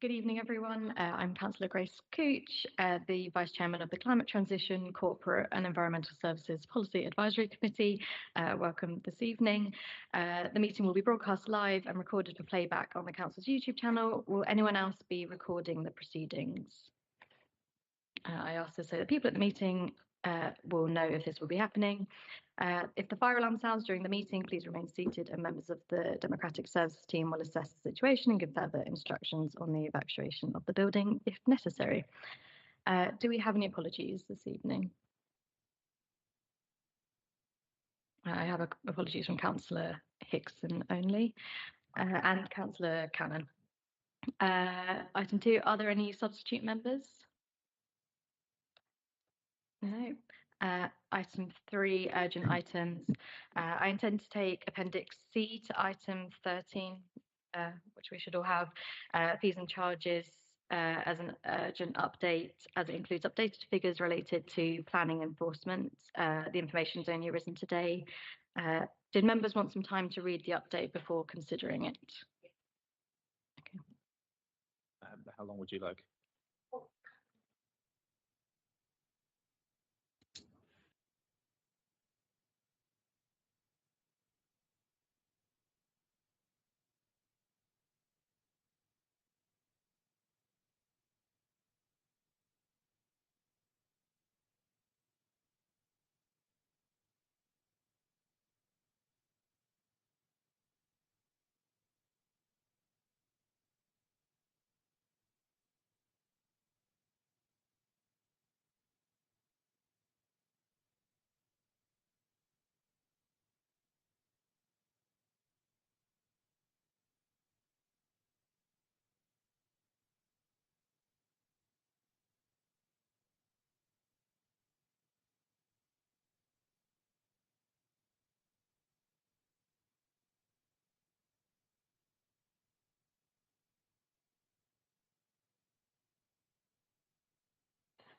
Good evening, everyone. I'm Councillor Grace Cooch, the Vice Chairman of the Climate Transition, Corporate and Environmental Services Policy Advisory Committee. Welcome this evening. The meeting will be broadcast live and recorded for playback on the Council's YouTube channel. Will anyone else be recording the proceedings? I ask this so that people at the meeting will know if this will be happening. If the fire alarm sounds during the meeting, please remain seated and members of the Democratic Services team will assess the situation and give further instructions on the evacuation of the building if necessary. Do we have any apologies this evening? I have apologies from Councillor Hickson only and Councillor Cannon. Item 2, are there any substitute members? No. Item 3, urgent items. I intend to take Appendix C to item 13, which we should all have, fees and charges as an urgent update, as it includes updated figures related to planning enforcement. The information has only arisen today. Did members want some time to read the update before considering it? Okay. How long would you like?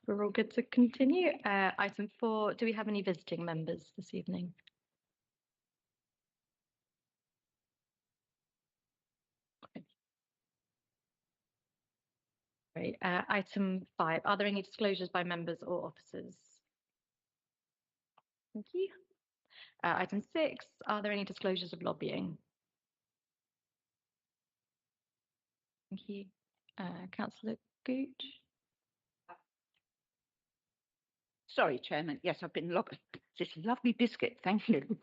We're all good to continue. Item 4, do we have any visiting members this evening? Okay. Great. Item 5, are there any disclosures by members or officers? Thank you. Item 6, are there any disclosures of lobbying? Thank you. Councillor Gooch. Sorry, Chairman. Yes, I've been lobbied. This lovely biscuit, thank you.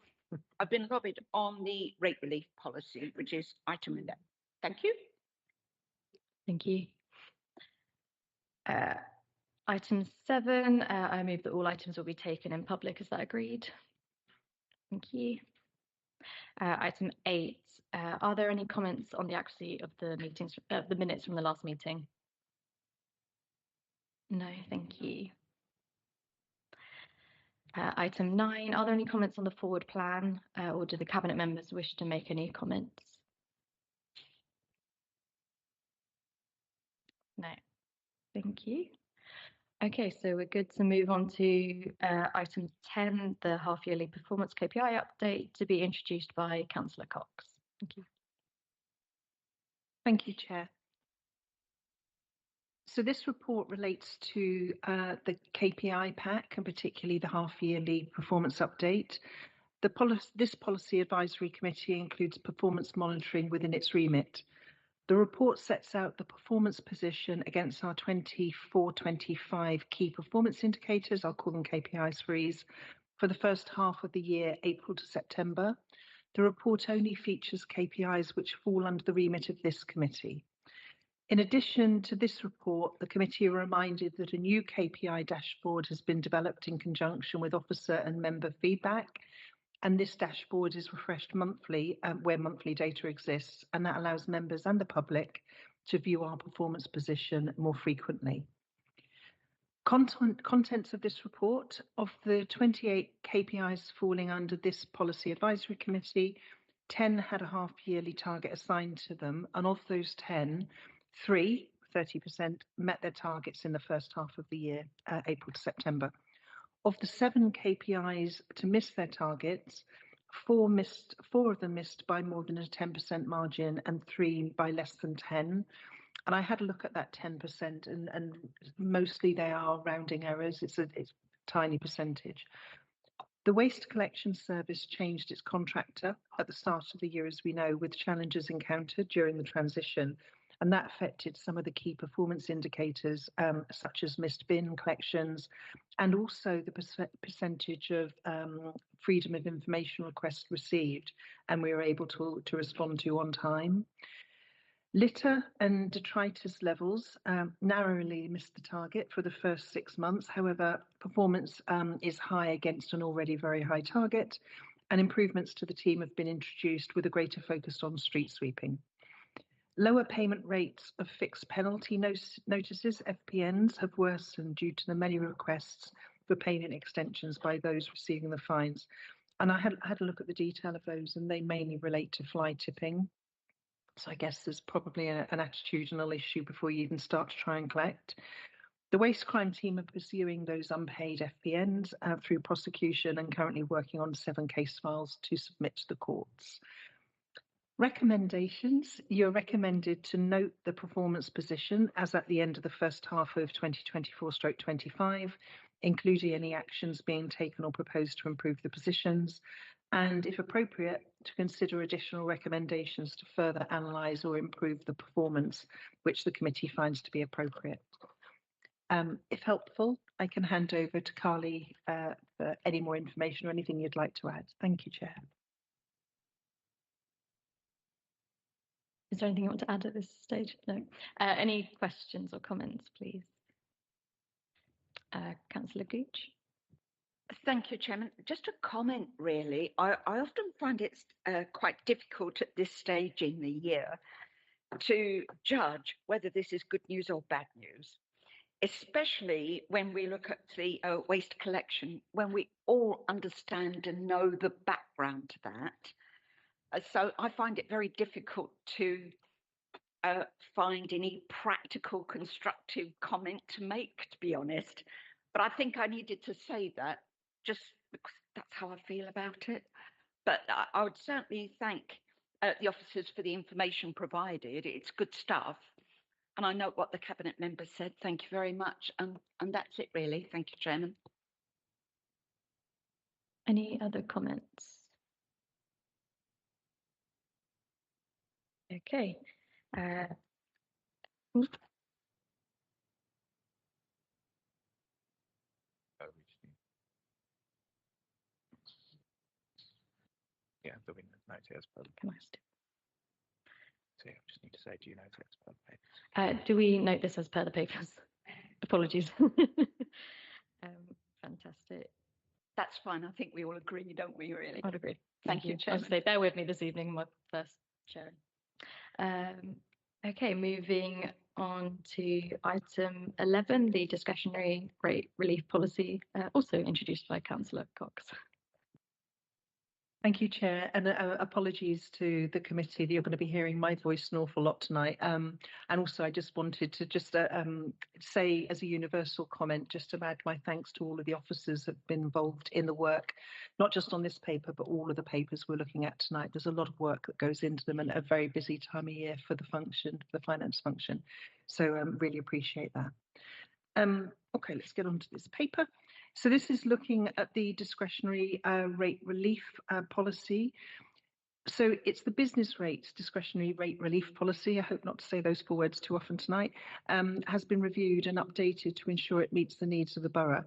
I've been lobbied on the rate relief policy, which is item 11. Thank you. Thank you. Item 7, I move that all items will be taken in public. Is that agreed? Thank you. Item 8, are there any comments on the accuracy of the minutes from the last meeting? No, thank you. Item 9, are there any comments on the forward plan, or do the Cabinet members wish to make any comments? No, thank you. Okay, so we're good to move on to item 10, the half-yearly performance KPI update, to be introduced by Councillor Cox. Thank you. Thank you, Chair. So this report relates to the KPI pack and particularly the half-yearly performance update. This policy advisory committee includes performance monitoring within its remit. The report sets out the performance position against our 24-25 key performance indicators, I'll call them KPIs for ease, for the first half of the year, April to September. The report only features KPIs which fall under the remit of this committee. In addition to this report, the committee are reminded that a new KPI dashboard has been developed in conjunction with officer and member feedback, and this dashboard is refreshed monthly where monthly data exists, and that allows members and the public to view our performance position more frequently. Contents of this report: of the 28 KPIs falling under this policy advisory committee, 10 had a half-yearly target assigned to them, and of those 10, 30% met their targets in the first half of the year, April to September. Of the 7 KPIs to miss their targets, 4 of them missed by more than a 10% margin and 3 by less than 10. And I had a look at that 10%, and mostly they are rounding errors. It's a tiny percentage. The waste collection service changed its contractor at the start of the year, as we know, with challenges encountered during the transition. And that affected some of the key performance indicators, such as missed bin collections, and also the percentage of freedom of information requests received, and we were able to respond to on time. Litter and detritus levels narrowly missed the target for the first 6 months. However, performance is high against an already very high target, and improvements to the team have been introduced with a greater focus on street sweeping. Lower payment rates of fixed penalty notices, FPNs, have worsened due to the many requests for payment extensions by those receiving the fines. And I had a look at the detail of those, and they mainly relate to fly tipping. So I guess there's probably an attitudinal issue before you even start to try and collect. The waste crime team are pursuing those unpaid FPNs through prosecution and currently working on 7 case files to submit to the courts. Recommendations. You're recommended to note the performance position as at the end of the first half of 2024/25, including any actions being taken or proposed to improve the positions, and if appropriate, to consider additional recommendations to further analyse or improve the performance, which the committee finds to be appropriate. If helpful, I can hand over to Carly for any more information or anything you'd like to add. Thank you, Chair. Is there anything you want to add at this stage? No. Any questions or comments, please? Councillor Gooch. Thank you, Chairman. Just a comment, really. I often find it's quite difficult at this stage in the year to judge whether this is good news or bad news, especially when we look at the waste collection, when we all understand and know the background to that. So I find it very difficult to find any practical, constructive comment to make, to be honest. But I think I needed to say that just because that's how I feel about it. But I would certainly thank the officers for the information provided. It's good stuff. And I note what the Cabinet member said. Thank you very much. And that's it, really. Thank you, Chairman. Any other comments? Okay. Yeah, there'll be note here as per. Can I still? So yeah, I just need to say, do you note it as per the papers? Do we note this as per the papers? Apologies. Fantastic. That's fine. I think we all agree, don't we, really? I'd agree. Thank you, I Chairman. was say, bear with me this evening, my first sharing. Okay, moving on to item 11, the discretionary rate relief policy, also introduced by Councillor Cox. Thank you, Chair, and apologies to the committee that you're going to be hearing my voice an awful lot tonight. And also, I just wanted to just say, as a universal comment, just to add my thanks to all of the officers that have been involved in the work, not just on this paper, but all of the papers we're looking at tonight. There's a lot of work that goes into them, and a very busy time of year for the function, for the finance function. So really appreciate that. Okay, let's get on to this paper. So this is looking at the discretionary rate relief policy. So it's the business rates discretionary rate relief policy. I hope not to say those 4 words too often tonight. Has been reviewed and updated to ensure it meets the needs of the borough.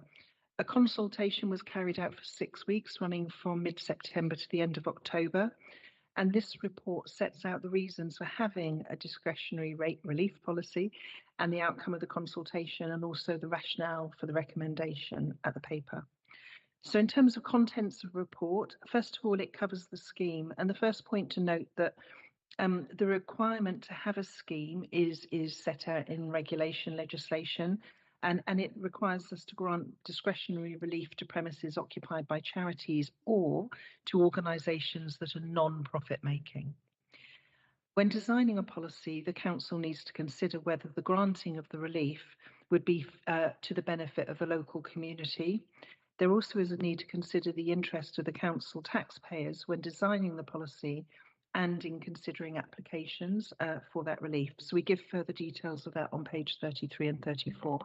A consultation was carried out for 6 weeks, running from mid-September to the end of October. And this report sets out the reasons for having a discretionary rate relief policy and the outcome of the consultation, and also the rationale for the recommendation at the paper. So in terms of contents of the report, first of all, it covers the scheme. And the first point to note that the requirement to have a scheme is set out in regulation legislation, and it requires us to grant discretionary relief to premises occupied by charities or to organisations that are non-profit making. When designing a policy, the council needs to consider whether the granting of the relief would be to the benefit of the local community. There also is a need to consider the interest of the council taxpayers when designing the policy, and in considering applications for that relief. So we give further details of that on page 33 and 34.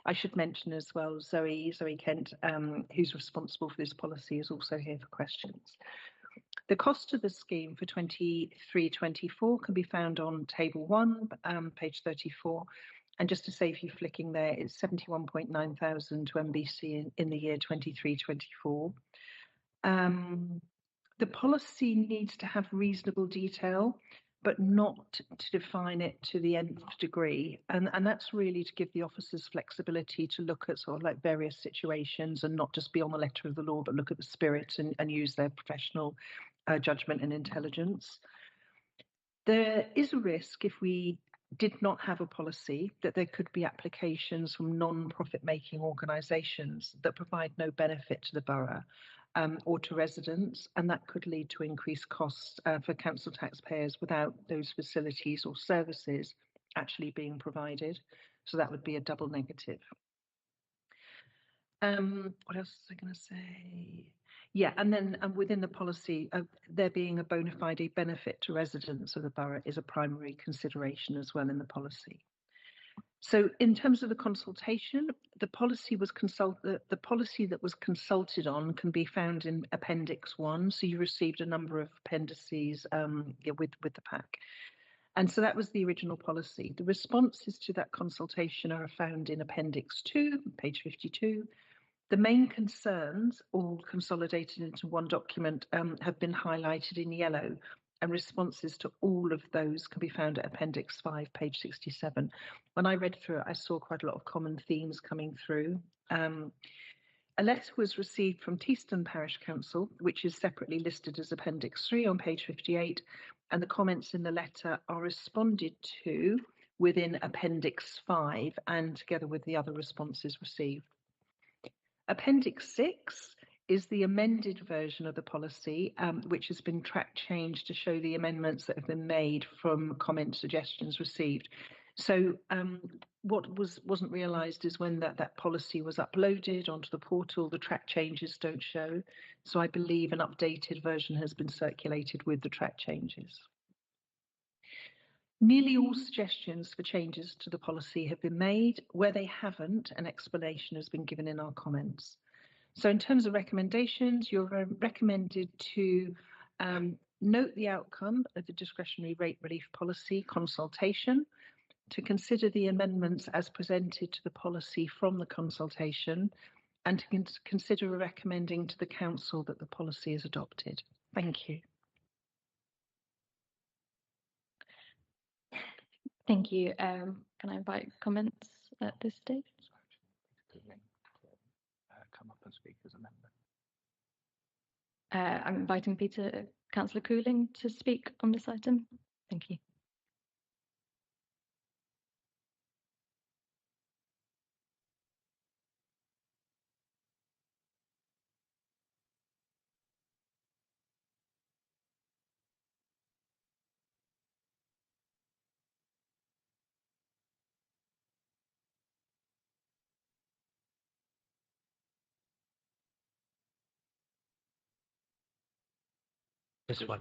I should mention as well, Zoe Kent, who's responsible for this policy, is also here for questions. The cost of the scheme for 23-24 can be found on table 1, page 34. And just to save you flicking there, it's 71.9 thousand to MBC in the year 23-24. The policy needs to have reasonable detail, but not to define it to the nth degree. And that's really to give the officers flexibility to look at sort of like various situations and not just be on the letter of the law, but look at the spirit and use their professional judgment and intelligence. There is a risk if we did not have a policy that there could be applications from non-profit making organisations that provide no benefit to the borough or to residents, and that could lead to increased costs for council taxpayers without those facilities or services actually being provided. So that would be a double negative. What else was I going to say? Yeah, and then within the policy, there being a bona fide benefit to residents of the borough is a primary consideration as well in the policy. So in terms of the consultation, the policy that was consulted on can be found in Appendix 1. So you received a number of appendices with the pack. And so that was the original policy. The responses to that consultation are found in Appendix 2, page 52. The main concerns, all consolidated into one document, have been highlighted in yellow, and responses to all of those can be found at Appendix 5, page 67. When I read through it, I saw quite a lot of common themes coming through. A letter was received from Teeston Parish Council, which is separately listed as Appendix 3 on page 58, and the comments in the letter are responded to within Appendix 5 and together with the other responses received. Appendix 6 is the amended version of the policy, which has been track changed to show the amendments that have been made from comment suggestions received. So what wasn't realised is when that policy was uploaded onto the portal, the track changes don't show. So I believe an updated version has been circulated with the track changes. Nearly all suggestions for changes to the policy have been made. Where they haven't, an explanation has been given in our comments. So in terms of recommendations, you're recommended to note the outcome of the discretionary rate relief policy consultation, to consider the amendments as presented to the policy from the consultation, and to consider recommending to the council that the policy is adopted. Thank you. Thank you. Can I invite comments at this stage? Come up and speak as a member. I'm inviting Councillor Cooling to speak on this item. Thank you. This one.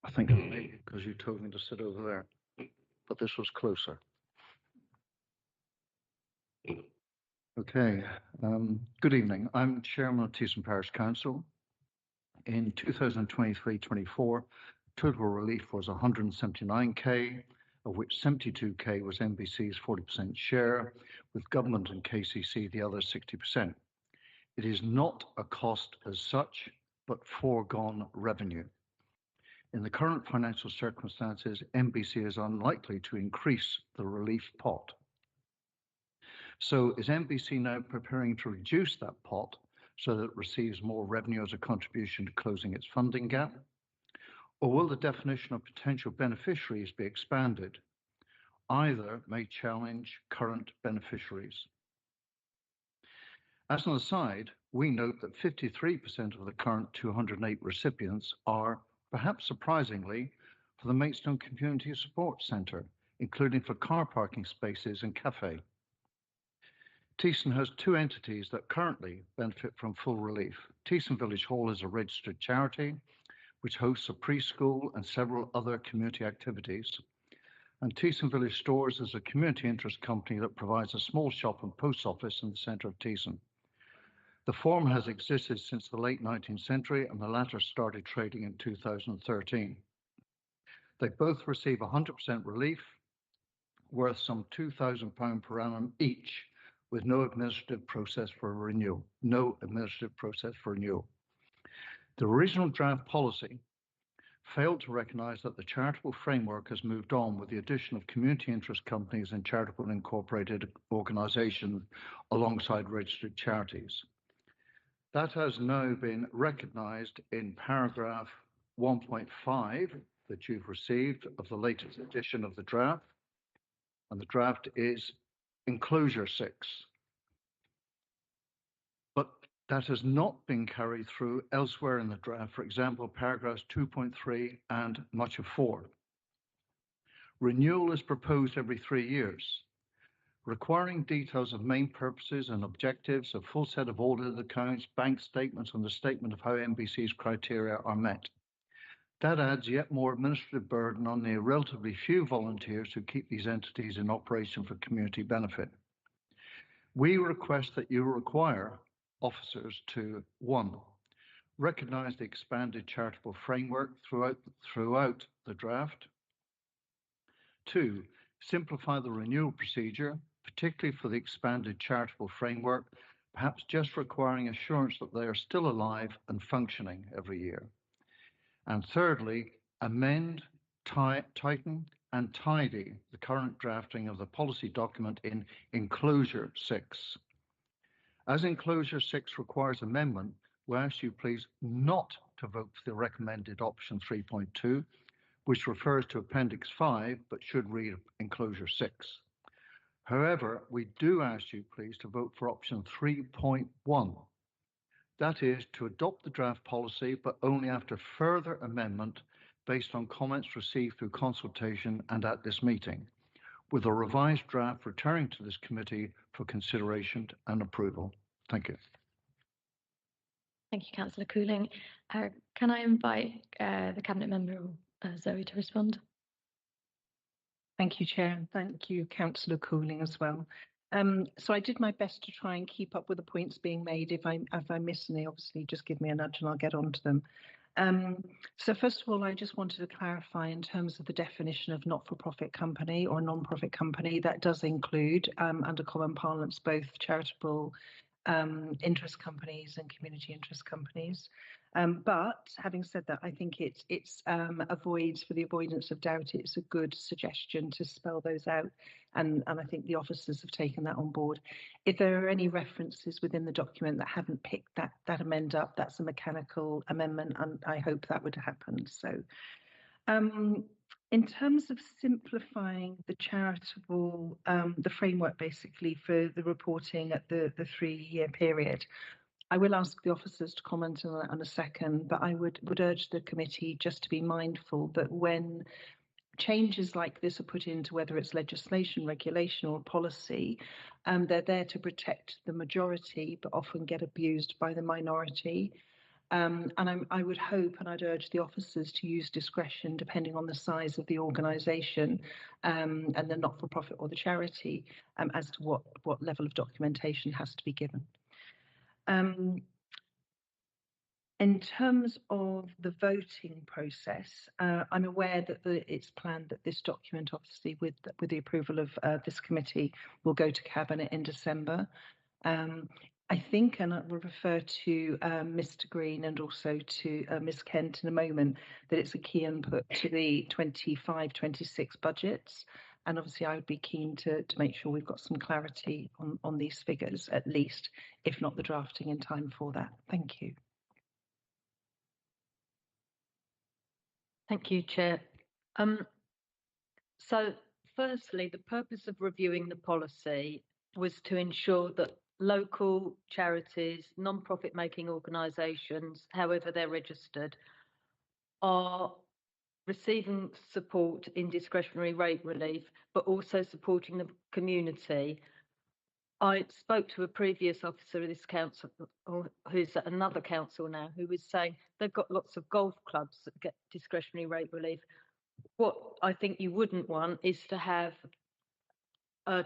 I think it's me because you told me to sit over there, but this was closer. Okay, good evening. I'm Chairman of Teeston Parish Council. In 2023-24, total relief was 179k, of which 72k was NBC's 40% share, with government and KCC the other 60%. It is not a cost as such, but foregone revenue. In the current financial circumstances, NBC is unlikely to increase the relief pot. So is NBC now preparing to reduce that pot so that it receives more revenue as a contribution to closing its funding gap? Or will the definition of potential beneficiaries be expanded? Either may challenge current beneficiaries. As an aside, we note that 53% of the current 208 recipients are, perhaps surprisingly, for the Maidstone Community Support Centre, including for car parking spaces and cafe. Tees has two entities that currently benefit from full relief. Tees Village Hall is a registered charity which hosts a preschool and several other community activities. And Tees Village Stores is a community interest company that provides a small shop and post office in the centre of Tees. The former has existed since the late 19th century and the latter started trading in 2013. They both receive 100% relief, worth some £2,000 per annum each, with no administrative process for renewal. The original draft policy failed to recognise that the charitable framework has moved on with the addition of community interest companies and charitable incorporated organisations alongside registered charities. That has now been recognised in paragraph 1.5 that you've received of the latest edition of the draft, and the draft is enclosure 6. But that has not been carried through elsewhere in the draft, for example, paragraphs 2.3 and much of 4. Renewal is proposed every 3 years, requiring details of main purposes and objectives, a full set of audited accounts, bank statements, and the statement of how NBC's criteria are met. That adds yet more administrative burden on the relatively few volunteers who keep these entities in operation for community benefit. We request that you require officers to, 1, recognise the expanded charitable framework throughout the draft. 2, simplify the renewal procedure, particularly for the expanded charitable framework, perhaps just requiring assurance that they are still alive and functioning every year. And thirdly, amend, tighten, and tidy the current drafting of the policy document in enclosure 6. As enclosure 6 requires amendment, we ask you please not to vote for the recommended option 3.2, which refers to Appendix 5, but should read enclosure 6. However, we do ask you please to vote for option 3.1. That is to adopt the draft policy, but only after further amendment based on comments received through consultation and at this meeting, with a revised draft returning to this committee for consideration and approval. Thank you. Thank you, Councillor Cooling. Can I invite the Cabinet Member Zoe to respond? Thank you, Chair, and thank you, Councillor Cooling, as well. So I did my best to try and keep up with the points being made. If I miss any, obviously just give me a nudge and I'll get onto them. So first of all, I just wanted to clarify in terms of the definition of not-for-profit company or non-profit company, that does include, under common parlance, both charitable interest companies and community interest companies. But having said that, I think it's avoids, for the avoidance of doubt, it's a good suggestion to spell those out, and I think the officers have taken that on board. If there are any references within the document that haven't picked that amend up, that's a mechanical amendment, and I hope that would happen. So in terms of simplifying the charitable, the framework basically for the reporting at the 3-year period, I will ask the officers to comment on that in a second, but I would urge the committee just to be mindful that when changes like this are put into, whether it's legislation, regulation or policy, they're there to protect the majority, but often get abused by the minority. And I would hope, and I'd urge the officers to use discretion depending on the size of the organisation and the not-for-profit or the charity as to what level of documentation has to be given. In terms of the voting process, I'm aware that it's planned that this document, obviously with the approval of this committee, will go to Cabinet in December. I think, and I will refer to Mr. Green and also to Ms. Kent in a moment, that it's a key input to the 25-26 budgets. And obviously I would be keen to make sure we've got some clarity on these figures, at least, if not the drafting in time for that. Thank you. Thank you, Chair. So firstly, the purpose of reviewing the policy was to ensure that local charities, non-profit making organisations, however they're registered, are receiving support in discretionary rate relief, but also supporting the community I spoke to a previous officer of this council, or who's at another council now, who was saying they've got lots of golf clubs that get discretionary rate relief. What I think you wouldn't want is to have a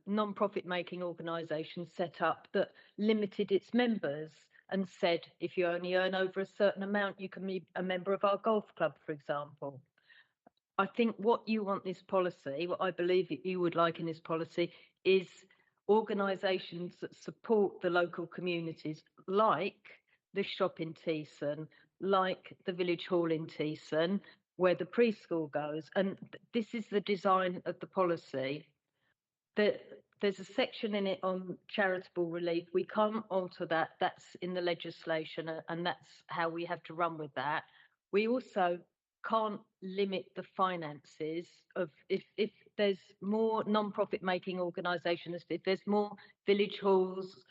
non-profit making organisation set up that limited its members and said, if you only earn over a certain amount, you can be a member of our golf club, for example. I think what you want this policy, what I believe you would like in this policy, is organisations that support the local communities, like the shop in Teeson, like the village hall in Teeson, where the preschool goes. And this is the design of the policy. There's a section in it on charitable relief. We can't alter that. That's in the legislation, and that's how we have to run with that. We also can't limit the finances of if there's more non-profit making organisations, if there's more village halls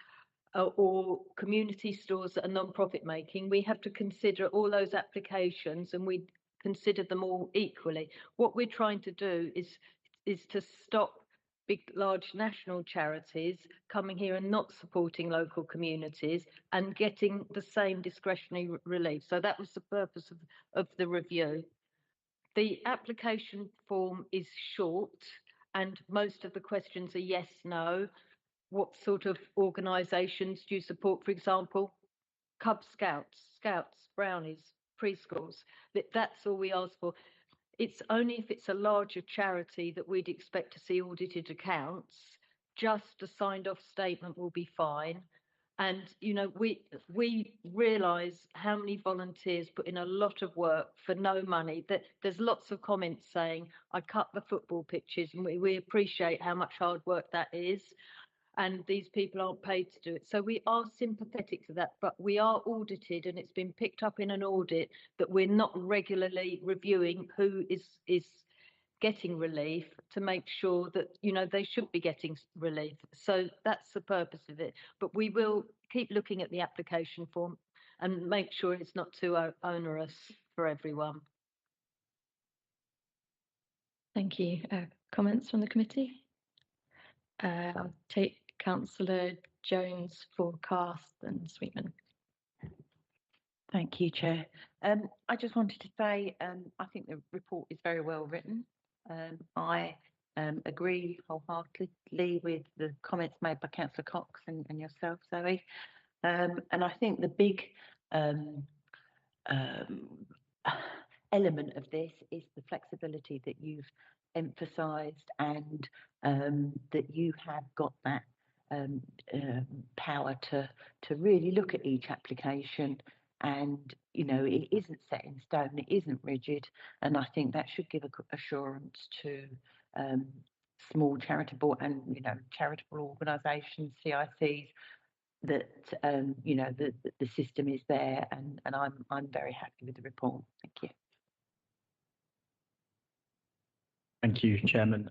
or community stores that are non-profit making, we have to consider all those applications and we consider them all equally. What we're trying to do is to stop big, large national charities coming here and not supporting local communities and getting the same discretionary relief. So that was the purpose of the review. The application form is short and most of the questions are yes, no. What sort of organisations do you support, for example? Cub Scouts, Scouts, Brownies, preschools. That's all we ask for. It's only if it's a larger charity that we'd expect to see audited accounts. Just a signed off statement will be fine. And, you know, we realise how many volunteers put in a lot of work for no money. There's lots of comments saying, I cut the football pitches, and we appreciate how much hard work that is. And these people aren't paid to do it. So we are sympathetic to that, but we are audited, and it's been picked up in an audit that we're not regularly reviewing who is getting relief to make sure that, you know, they should be getting relief. So that's the purpose of it. But we will keep looking at the application form and make sure it's not too onerous for everyone. Thank you. Comments from the committee? I'll take Councillor Jones for Cast and Sweetman. Thank you, Chair. I just wanted to say I think the report is very well written. I agree wholeheartedly with the comments made by Councillor Cox and yourself, Zoe. And I think the big element of this is the flexibility that you've emphasised, and that you have got that power to really look at each application. And, you know, it isn't set in stone, it isn't rigid. And I think that should give assurance to small charitable and, you know, charitable organisations, CICs, that, you know, the system is there. And I'm very happy with the report. Thank you. Thank you, Chairman.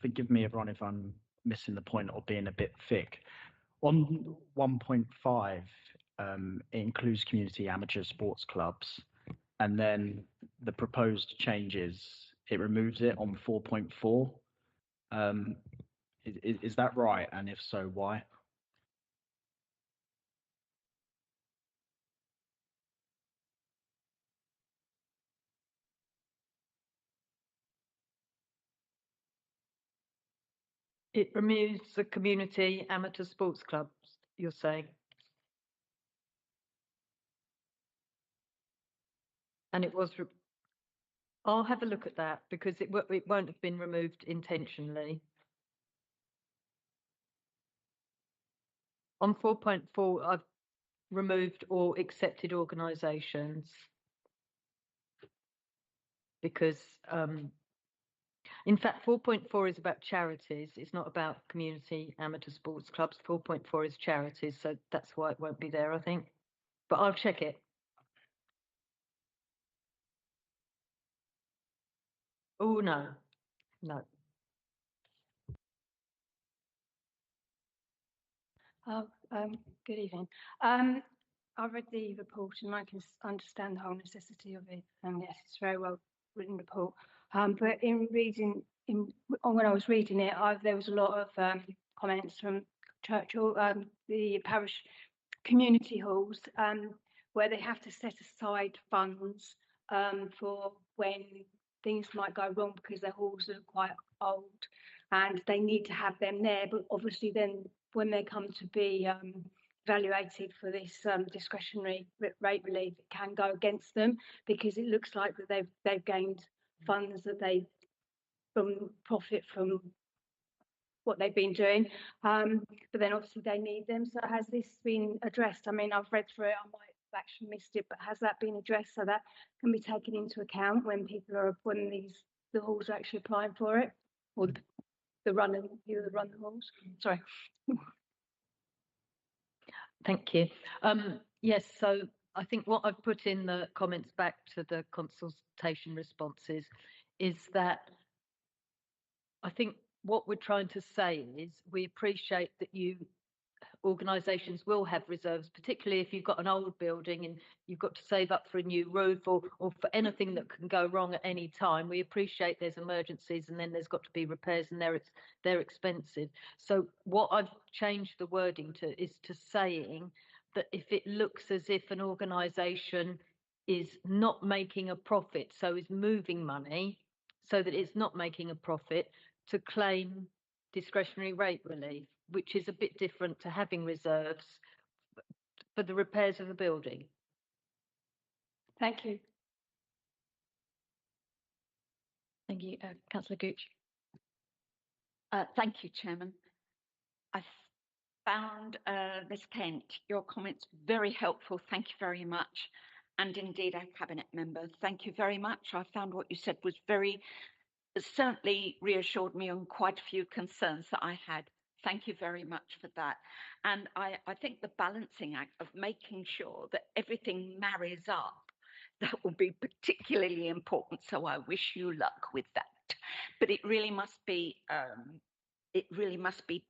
Forgive me, everyone, if I'm missing the point or being a bit thick. On 1.5, it includes community amateur sports clubs, and then the proposed changes, it removes it on 4.4. Is that right? And if so, why? It removes the community amateur sports clubs, you're saying? And it was, I'll have a look at that because it won't have been removed intentionally. On 4.4, I've removed or accepted organisations because, in fact, 4.4 is about charities. It's not about community amateur sports clubs. 4.4 is charities, so that's why it won't be there, I think. But I'll check it. Oh, no. Good evening. I read the report and I can understand the whole necessity of it. And yes, it's a very well written report. But in reading, when I was reading it, there was a lot of comments from Churchill, the parish community halls, where they have to set aside funds for when things might go wrong because their halls are quite old and they need to have them there. But obviously then when they come to be evaluated for this discretionary rate relief, it can go against them because it looks like that they've gained funds that they from profit from what they've been doing, but then obviously they need them. So has this been addressed? I mean, I've read through it, I might have actually missed it, but has that been addressed so that can be taken into account when people are, when the halls are actually applying for it, or the run the halls? Sorry. Thank you. Yes, so I think what I've put in the comments back to the consultation responses is that I think what we're trying to say is we appreciate that organisations will have reserves, particularly if you've got an old building and you've got to save up for a new roof or for anything that can go wrong at any time. We appreciate there's emergencies and then there's got to be repairs and they're expensive. So what I've changed the wording to is to saying that if it looks as if an organisation is not making a profit, so is moving money so that it's not making a profit, to claim discretionary rate relief, which is a bit different to having reserves for the repairs of a building. Thank you. Thank you, Councillor Gooch. Thank you, Chairman. I found, Ms. Kent, your comments very helpful. Thank you very much. And indeed, our Cabinet member, thank you very much. I found what you said was certainly reassured me on quite a few concerns that I had. Thank you very much for that. And I think the balancing act of making sure that everything marries up, that will be particularly important. So I wish you luck with that. But it really must be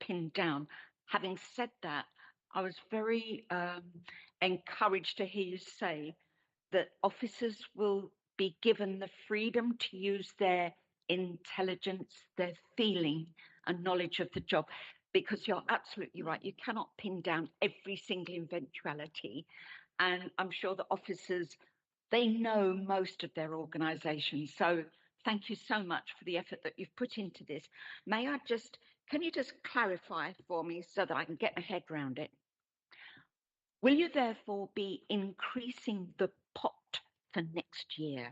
pinned down. Having said that, I was very encouraged to hear you say that officers will be given the freedom to use their intelligence, their feeling and knowledge of the job, because you're absolutely right. You cannot pin down every single eventuality. And I'm sure the officers, they know most of their organisations. So thank you so much for the effort that you've put into this. Can you just clarify for me so that I can get my head around it? Will you therefore be increasing the pot for next year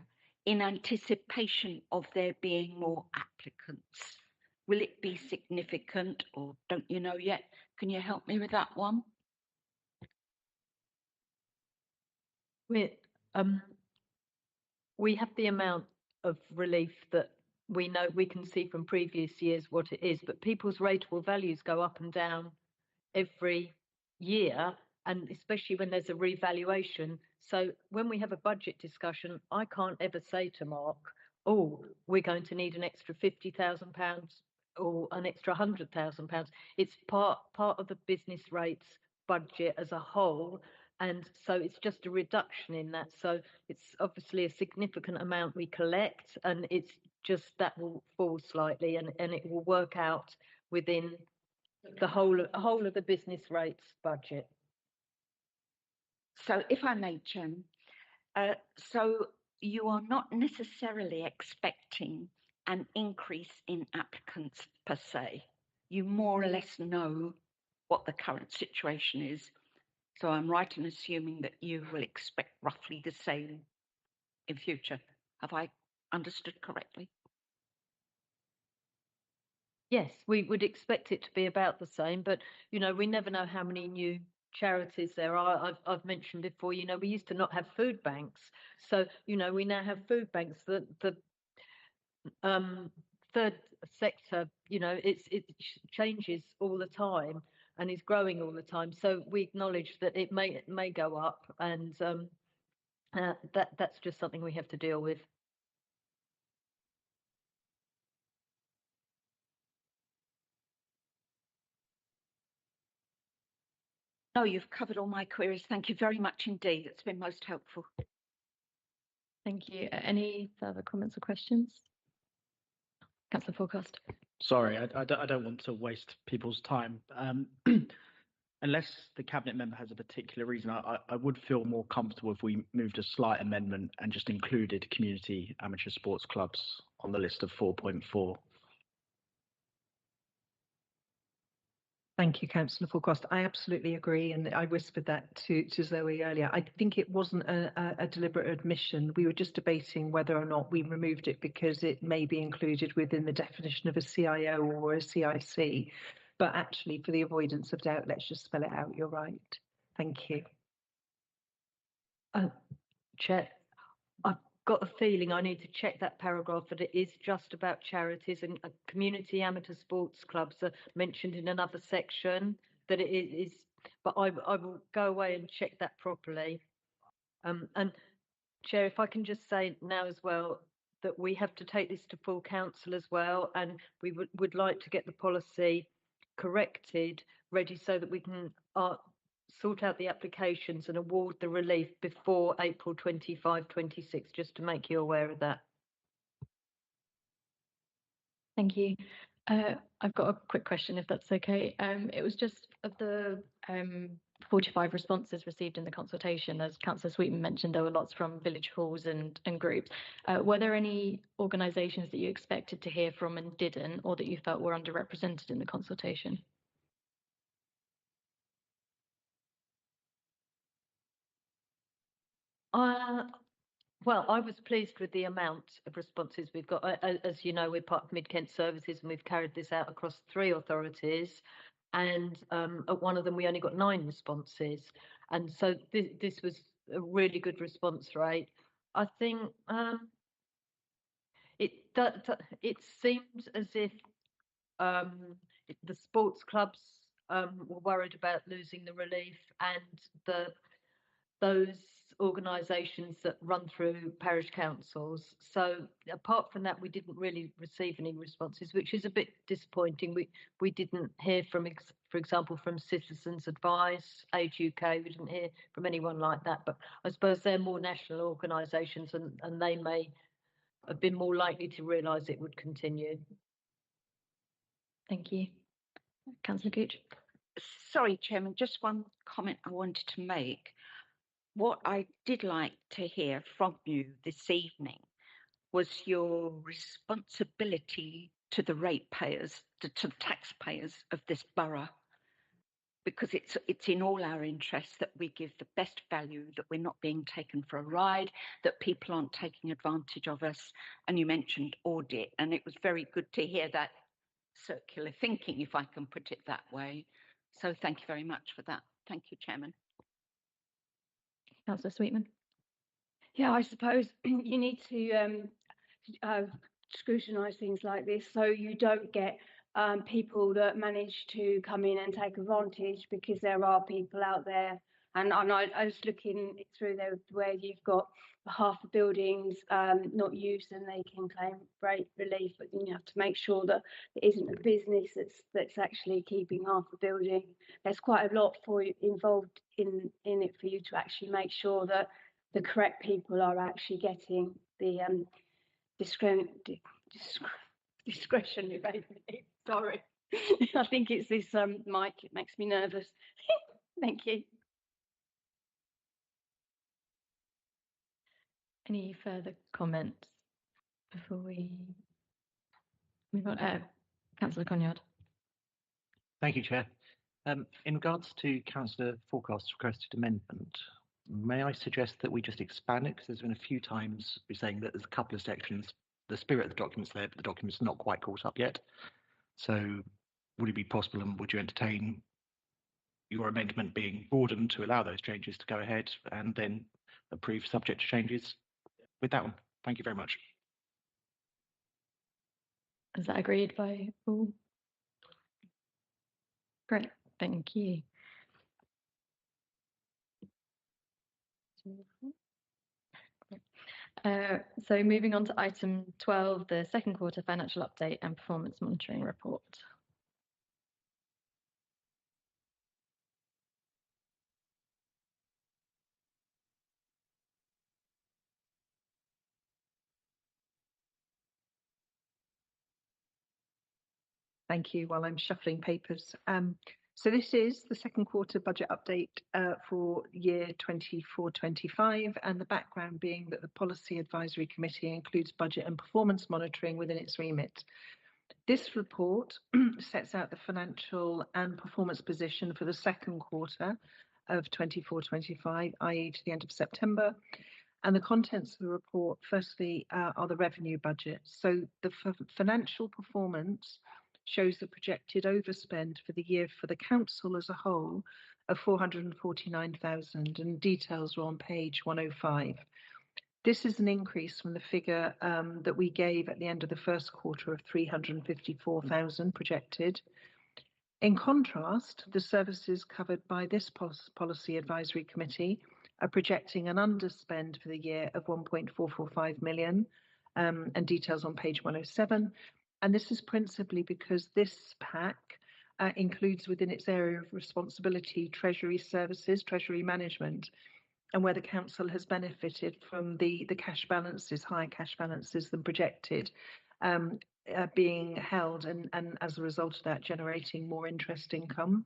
in anticipation of there being more applicants? Will it be significant, or don't you know yet? Can you help me with that one? We have the amount of relief that we know, we can see from previous years what it is, but people's rateable values go up and down every year, and especially when there's a revaluation. So when we have a budget discussion, I can't ever say to Mark, oh, we're going to need an extra £50,000 or an extra £100,000. It's part of the business rates budget as a whole, and so it's just a reduction in that. So it's obviously a significant amount we collect, and it's just that will fall slightly, and it will work out within the whole of the business rates budget. So if I may, Chairman, so you are not necessarily expecting an increase in applicants per se. You more or less know what the current situation is. So I'm right in assuming that you will expect roughly the same in future. Have I understood correctly? Yes, we would expect it to be about the same, but we never know how many new charities there are. I've mentioned before, we used to not have food banks, so we now have food banks. The third sector, it changes all the time and is growing all the time. So we acknowledge that it may go up, and that's just something we have to deal with. No, you've covered all my queries. Thank you very much indeed. It's been most helpful. Thank you. Any further comments or questions? Councillor Forecast. Sorry, I don't want to waste people's time. Unless the cabinet member has a particular reason, I would feel more comfortable if we moved a slight amendment and just included community amateur sports clubs on the list of 4.4. Thank you, Councillor Forecost. I absolutely agree, and I whispered that to Zoe earlier. I think it wasn't a deliberate admission. We were just debating whether or not we removed it because it may be included within the definition of a CIO or a CIC. But actually, for the avoidance of doubt, let's just spell it out. You're right. Thank you. Chair, I've got a feeling I need to check that paragraph, that it is just about charities, and community amateur sports clubs are mentioned in another section, that it is, but I will go away and check that properly. And Chair, if I can just say now as well, that we have to take this to full council as well, and we would like to get the policy corrected, ready, so that we can sort out the applications and award the relief before April 25-26, just to make you aware of that. Thank you. I've got a quick question, if that's okay. It was just of the 45 responses received in the consultation, as Councillor Sweetman mentioned, there were lots from village halls and groups. Were there any organisations that you expected to hear from and didn't, or that you felt were underrepresented in the consultation? Well, I was pleased with the amount of responses we've got. As you know, we're part of Mid Kent Services, and we've carried this out across 3 authorities. And at one of them, we only got 9 responses. And so this was a really good response rate. I think it seemed as if the sports clubs were worried about losing the relief, and those organisations that run through parish councils. So apart from that, we didn't really receive any responses, which is a bit disappointing. We didn't hear from, for example, from Citizens Advice, Age UK. We didn't hear from anyone like that. But I suppose they're more national organisations, and they may have been more likely to realise it would continue. Thank you. Councillor Gooch. Sorry, Chairman, just one comment I wanted to make. What I did like to hear from you this evening was your responsibility to the ratepayers, to the taxpayers of this borough, because it's in all our interests that we give the best value, that we're not being taken for a ride, that people aren't taking advantage of us. And you mentioned audit, and it was very good to hear that circular thinking, if I can put it that way. So thank you very much for that. Thank you, Chairman. Councillor Sweetman. Yeah, I suppose you need to scrutinise things like this so you don't get people that manage to come in and take advantage, because there are people out there. And I was looking through there where you've got half the buildings not used and they can claim rate relief, but then you have to make sure that it isn't a business that's actually keeping half the building. There's quite a lot involved in it for you to actually make sure that the correct people are actually getting the discretionary relief. Sorry, I think it's this mic. It makes me nervous. Thank you. Any further comments before we move on? Councillor Conyard. Thank you, Chair. In regards to Councillor Forecast's requested amendment, may I suggest that we just expand it, because there's been a few times we're saying that there's a couple of sections, the spirit of the document's there, but the document's not quite caught up yet. So would it be possible, and would you entertain your amendment being broadened to allow those changes to go ahead and then approve subject to changes with that one? Thank you very much. Is that agreed by all? Great, thank you. So moving on to item 12, the second quarter financial update and performance monitoring report. Thank you. While I'm shuffling papers. So this is the second quarter budget update for year 24-25, and the background being that the Policy Advisory Committee includes budget and performance monitoring within its remit. This report sets out the financial and performance position for the second quarter of 24-25, i.e. to the end of September. And the contents of the report, firstly, are the revenue budget. So the financial performance shows the projected overspend for the year for the council as a whole of 449,000, and details are on page 105. This is an increase from the figure that we gave at the end of the first quarter of 354,000 projected. In contrast, the services covered by this Policy Advisory Committee are projecting an underspend for the year of 1.445 million, and details on page 107. And this is principally because this pack includes within its area of responsibility treasury services, treasury management, and where the council has benefited from the cash balances, higher cash balances than projected, being held, and as a result of that generating more interest income.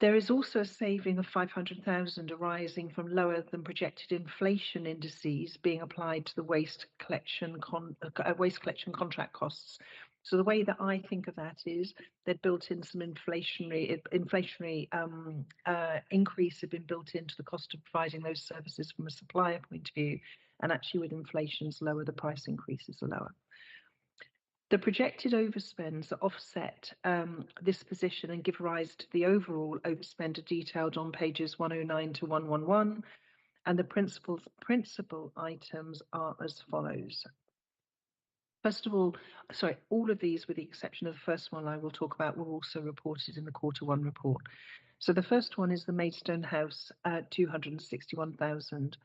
There is also a saving of 500,000 arising from lower than projected inflation indices being applied to the waste collection contract costs. So the way that I think of that is they'd built in some inflationary increase have been built into the cost of providing those services from a supplier point of view, and actually with inflation's lower, the price increases are lower. The projected overspends that offset this position and give rise to the overall overspend are detailed on pages 109 to 111, and the principal items are as follows. First of all, all of these, with the exception of the first one I will talk about, were also reported in the quarter one report. So the first one is the Maidstone House, 261,000.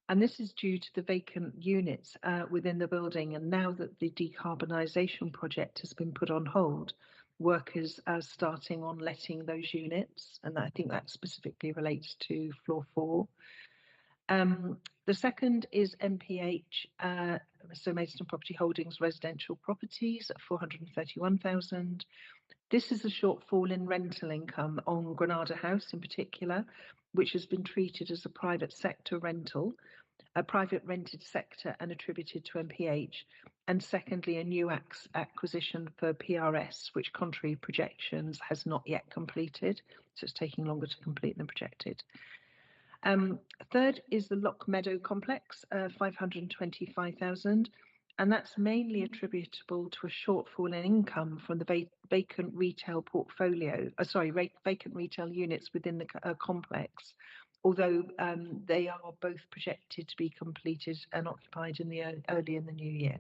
And this is due to the vacant units within the building. And now that the decarbonisation project has been put on hold, workers are starting on letting those units. And I think that specifically relates to floor 4. The second is MPH, so Maidstone Property Holdings residential properties at 431,000. This is a shortfall in rental income on Granada House in particular, which has been treated as a private sector rental, a private rented sector, and attributed to MPH. And secondly, a new acquisition for PRS, which contrary projections has not yet completed. So it's taking longer to complete than projected. Third is the Lock Meadow complex, 525,000. And that's mainly attributable to a shortfall in income from the vacant retail portfolio, vacant retail units within the complex, although they are both projected to be completed and occupied in the early in the new year.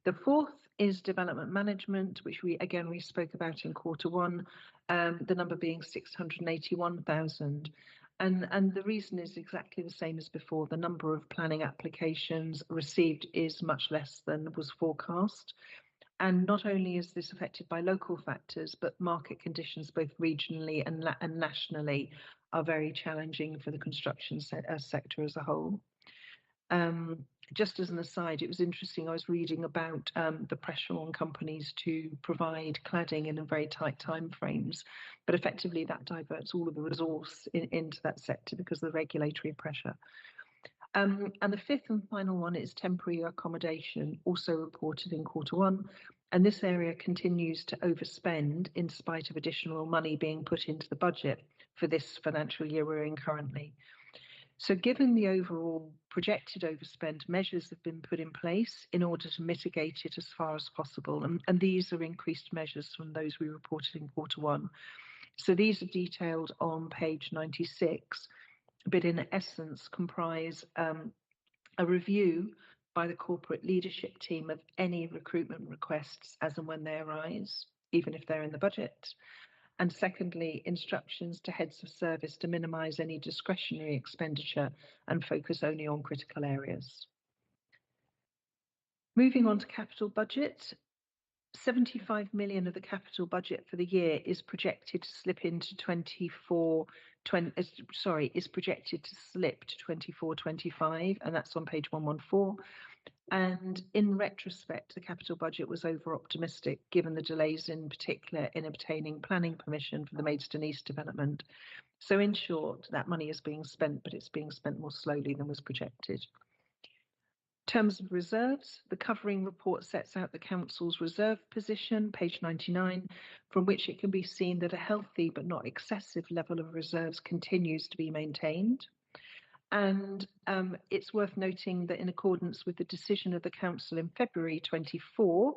The fourth is development management, which we spoke about in quarter one, the number being 681,000. And the reason is exactly the same as before. The number of planning applications received is much less than was forecast. And not only is this affected by local factors, but market conditions both regionally and nationally are very challenging for the construction sector as a whole. Just as an aside, it was interesting, I was reading about the pressure on companies to provide cladding in a very tight time frames, but effectively that diverts all of the resource into that sector because of the regulatory pressure. And the fifth and final one is temporary accommodation, also reported in quarter one. And this area continues to overspend in spite of additional money being put into the budget for this financial year we're in currently. So given the overall projected overspend, measures have been put in place in order to mitigate it as far as possible. And these are increased measures from those we reported in quarter one. So these are detailed on page 96, but in essence comprise a review by the corporate leadership team of any recruitment requests as and when they arise, even if they're in the budget. And secondly, instructions to heads of service to minimise any discretionary expenditure and focus only on critical areas. Moving on to capital budget, 75 million of the capital budget for the year is projected to slip into is projected to slip to 24-25, and that's on page 114. And in retrospect, the capital budget was over-optimistic, given the delays in particular in obtaining planning permission for the Maidstone East development. So in short, that money is being spent, but it's being spent more slowly than was projected. In terms of reserves, the covering report sets out the council's reserve position, page 99, from which it can be seen that a healthy but not excessive level of reserves continues to be maintained. And it's worth noting that in accordance with the decision of the council in February 24,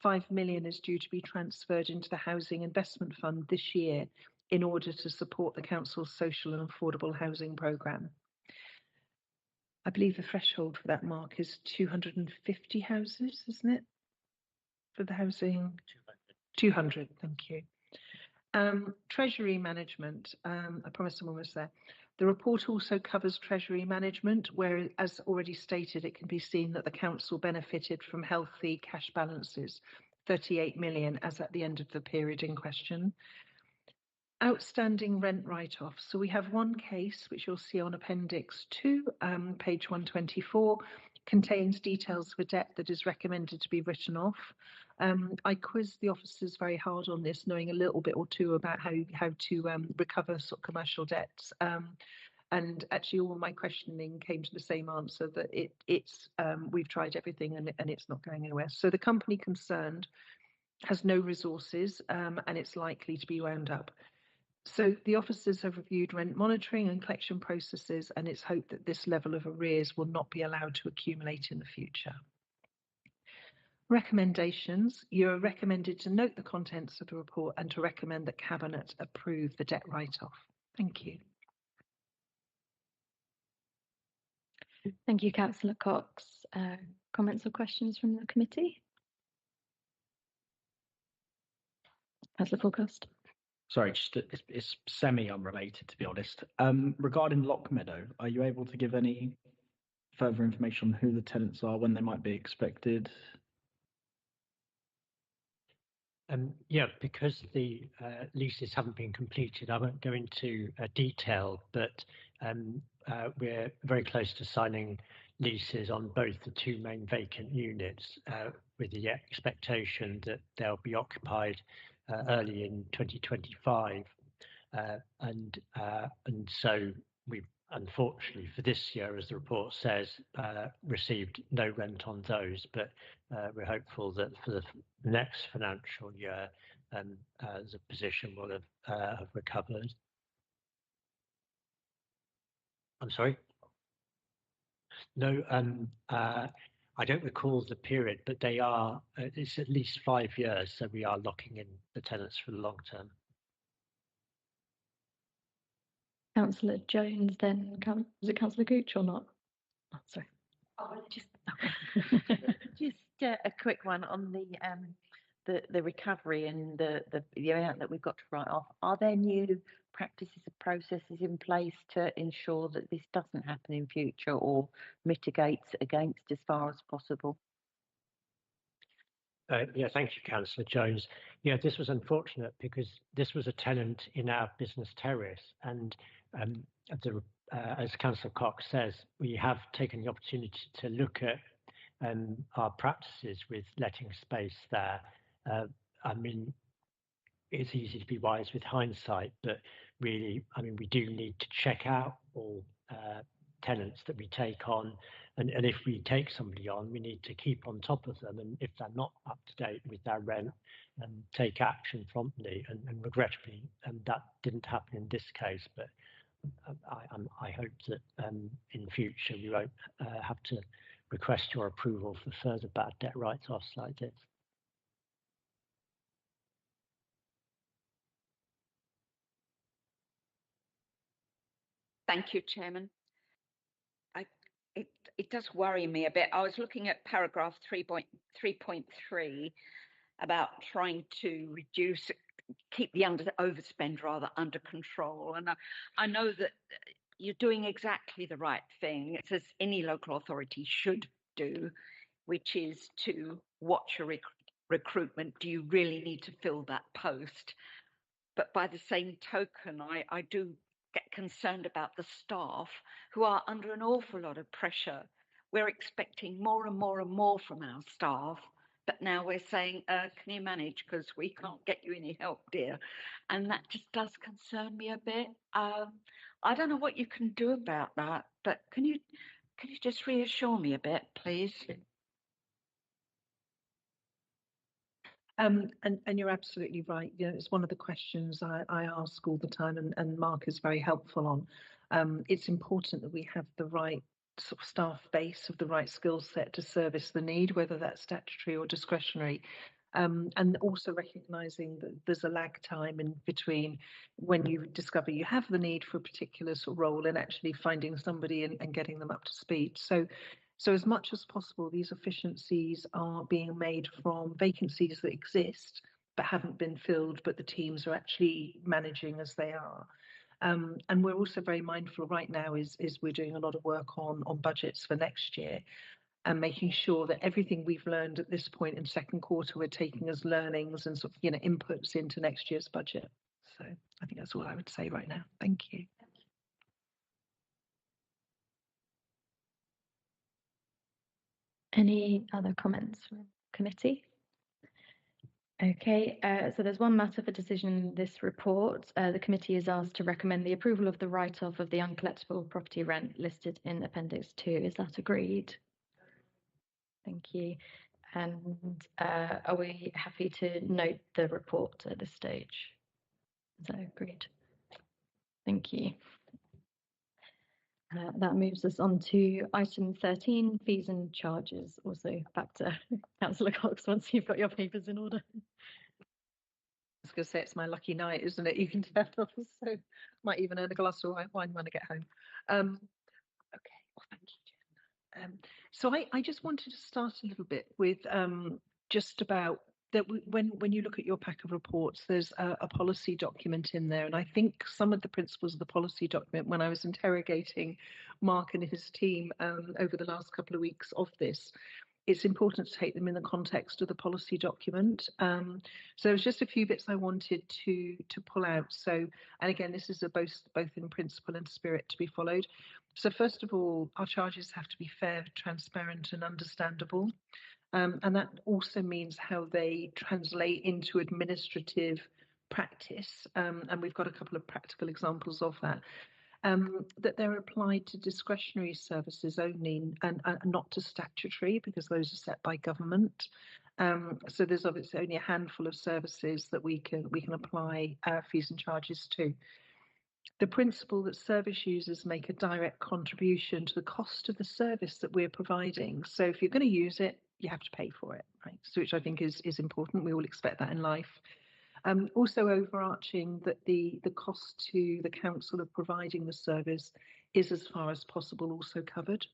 5 million is due to be transferred into the Housing Investment Fund this year in order to support the council's social and affordable housing programme. I believe the threshold for that mark is 250 houses, isn't it? For the housing? 200, thank you. Treasury management, I promised I'm almost there. The report also covers treasury management, where, as already stated, it can be seen that the council benefited from healthy cash balances, 38 million as at the end of the period in question. Outstanding rent write-offs. So we have one case, which you'll see on Appendix 2, page 124, contains details of a debt that is recommended to be written off. I quizzed the officers very hard on this, knowing a little bit or two about how to recover sort of commercial debts. And actually all my questioning came to the same answer, that it's we've tried everything and it's not going anywhere. So the company concerned has no resources and it's likely to be wound up. So the officers have reviewed rent monitoring and collection processes, and it's hoped that this level of arrears will not be allowed to accumulate in the future. Recommendations. You are recommended to note the contents of the report and to recommend that Cabinet approve the debt write-off. Thank you. Thank you, Councillor Cox. Comments or questions from the committee? Councillor Forecast. Sorry, it's semi-unrelated, to be honest. Regarding Lock Meadow, are you able to give any further information on who the tenants are, when they might be expected? Yeah, because the leases haven't been completed, I won't go into detail, but we're very close to signing leases on both the two main vacant units, with the expectation that they'll be occupied early in 2025, and so we've, unfortunately for this year, as the report says, received no rent on those, but we're hopeful that for the next financial year the position will have recovered. I'm sorry? No, I don't recall the period, but they are, it's at least 5 years, so we are locking in the tenants for the long term. Councillor Jones, then, is it Councillor Gooch or not? Oh, sorry. Oh, just a quick one on the recovery and the amount that we've got to write off. Are there new practices and processes in place to ensure that this doesn't happen in future, or mitigates against as far as possible? Yeah, thank you, Councillor Jones. Yeah, this was unfortunate because this was a tenant in our business terrace, and as Councillor Cox says, we have taken the opportunity to look at our practices with letting space there. I mean, it's easy to be wise with hindsight, but really, I mean, we do need to check out all tenants that we take on, and if we take somebody on, we need to keep on top of them, and if they're not up to date with their rent, take action promptly, and regrettably, that didn't happen in this case, but I hope that in future we won't have to request your approval for further bad debt write-offs like this. Thank you, Chairman. It does worry me a bit. I was looking at paragraph 3.3 about trying to keep the overspend rather under control. And I know that you're doing exactly the right thing. It's as any local authority should do, which is to watch your recruitment. Do you really need to fill that post? But by the same token, I do get concerned about the staff who are under an awful lot of pressure. We're expecting more and more and more from our staff, but now we're saying, can you manage, because we can't get you any help, dear. And that just does concern me a bit. I don't know what you can do about that, but can you just reassure me a bit, please? And you're absolutely right. You know, it's one of the questions I ask all the time, and Mark is very helpful on. It's important that we have the right sort of staff base of the right skill set to service the need, whether that's statutory or discretionary. And also recognising that there's a lag time in between when you discover you have the need for a particular sort of role and actually finding somebody and getting them up to speed. So as much as possible, these efficiencies are being made from vacancies that exist but haven't been filled, but the teams are actually managing as they are. And we're also very mindful right now is we're doing a lot of work on budgets for next year and making sure that everything we've learned at this point in second quarter, we're taking as learnings and sort of, inputs into next year's budget. So I think that's all I would say right now. Thank you. Any other comments from committee? Okay, so there's one matter for decision in this report. The committee is asked to recommend the approval of the write-off of the uncollectible property rent listed in Appendix 2. Is that agreed? Thank you. And are we happy to note the report at this stage? Is that agreed? Thank you. That moves us on to item 13, fees and charges. Also back to Councillor Cox once you've got your papers in order. I was going to say it's my lucky night, isn't it? You can tell, so might even earn a glass of wine when I get home. Okay, well, thank you, Jen. So I just wanted to start a little bit with just about that when you look at your pack of reports, there's a policy document in there. And I think some of the principles of the policy document, when I was interrogating Mark and his team over the last couple of weeks of this, it's important to take them in the context of the policy document. So there's just a few bits I wanted to pull out. So, and again, this is both in principle and spirit to be followed. So first of all, our charges have to be fair, transparent and understandable. And that also means how they translate into administrative practice. And we've got a couple of practical examples of that. That they're applied to discretionary services only and not to statutory, because those are set by government. So there's obviously only a handful of services that we can apply fees and charges to. The principle that service users make a direct contribution to the cost of the service that we're providing. So if you're going to use it, you have to pay for it, right? So which I think is important. We all expect that in life. Also overarching that the cost to the council of providing the service is as far as possible also covered.